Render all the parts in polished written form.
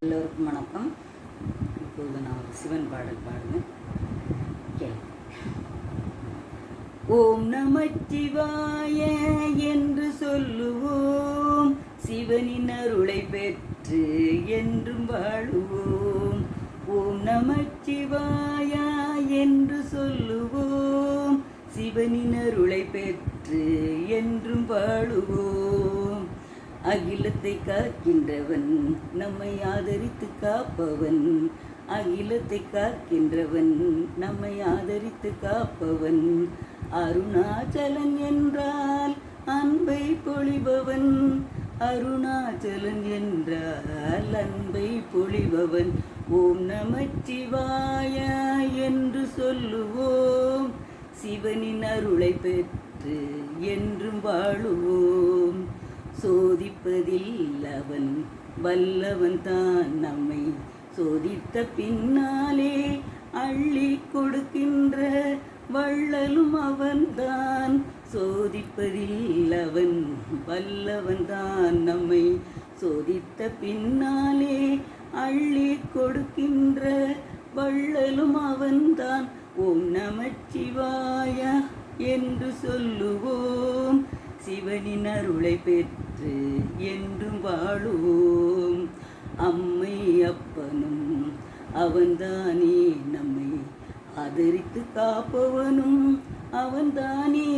எல்லோருக்கும் வணக்கம். இப்போது நான் ஒரு சிவன் பாடல் பாடுவேன். ஓம் நமச்சிவாய என்று சொல்லுவோம், சிவனின் அருளை பெற்று என்றும் வாழுவோம். ஓம் நமச்சிவாய என்று சொல்லுவோம், சிவனின் அருளை பெற்று என்றும் வாழுவோம். அகிலத்தை காக்கின்றவன், நம்மை ஆதரித்து காப்பவன். அகிலத்தை காக்கின்றவன், நம்மை ஆதரித்து காப்பவன். அருணாச்சலன் என்றால் அன்பை பொழிபவன். அருணாச்சலன் என்றால் அன்பை பொழிபவன். ஓம் நமச்சிவாய என்று சொல்லுவோம், சிவனின் அருளை பெற்று என்றும் வாழுவோம். சோதிப்பதில் அவன் வல்லவன் தான், நம்மை சோதித்த பின்னாலே அள்ளி கொடுக்கின்ற வள்ளலும் அவன்தான். சோதிப்பதில் அவன் வல்லவன் தான், நம்மை சோதித்த பின்னாலே அள்ளி கொடுக்கின்ற வள்ளலும் அவன்தான். ஓம் நமச்சிவாய என்று சொல்லுவோம், சிவனின் அருளை பெற்று என்றும் வாழுவோம். அம்மை அப்பனும் அவன்தானே, நம்மை ஆதரித்து காப்பவனும் அவன்தானே.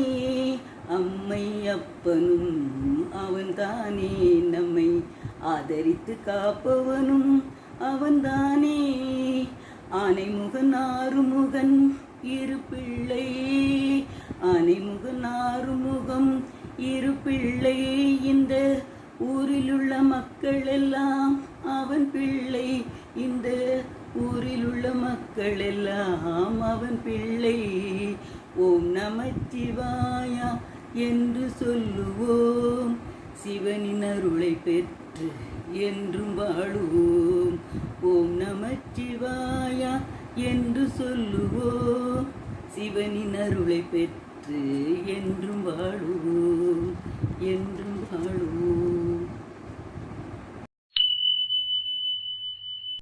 அம்மை அப்பனும் அவன்தானே, நம்மை ஆதரித்து காப்பவனும் அவன்தானே. ஆனைமுகன் ஆறுமுகன் இரு பிள்ளை, ஆனைமுகன் ஆறுமுகம் இரு பிள்ளை. இந்த ஊரிலுள்ள மக்கள் எல்லாம் அவன் பிள்ளை. இந்த ஊரிலுள்ள மக்கள் எல்லாம் அவன் பிள்ளை. ஓம் நமச்சிவாய என்று சொல்லுவோம், சிவனின் அருளை பெற்று என்றும் வாழுவோம். ஓம் நமச்சிவாய என்று சொல்லுவோம், சிவனின் அருளை பெற்று என்றும் வாழுவோம், என்றும் வாழுவோம்.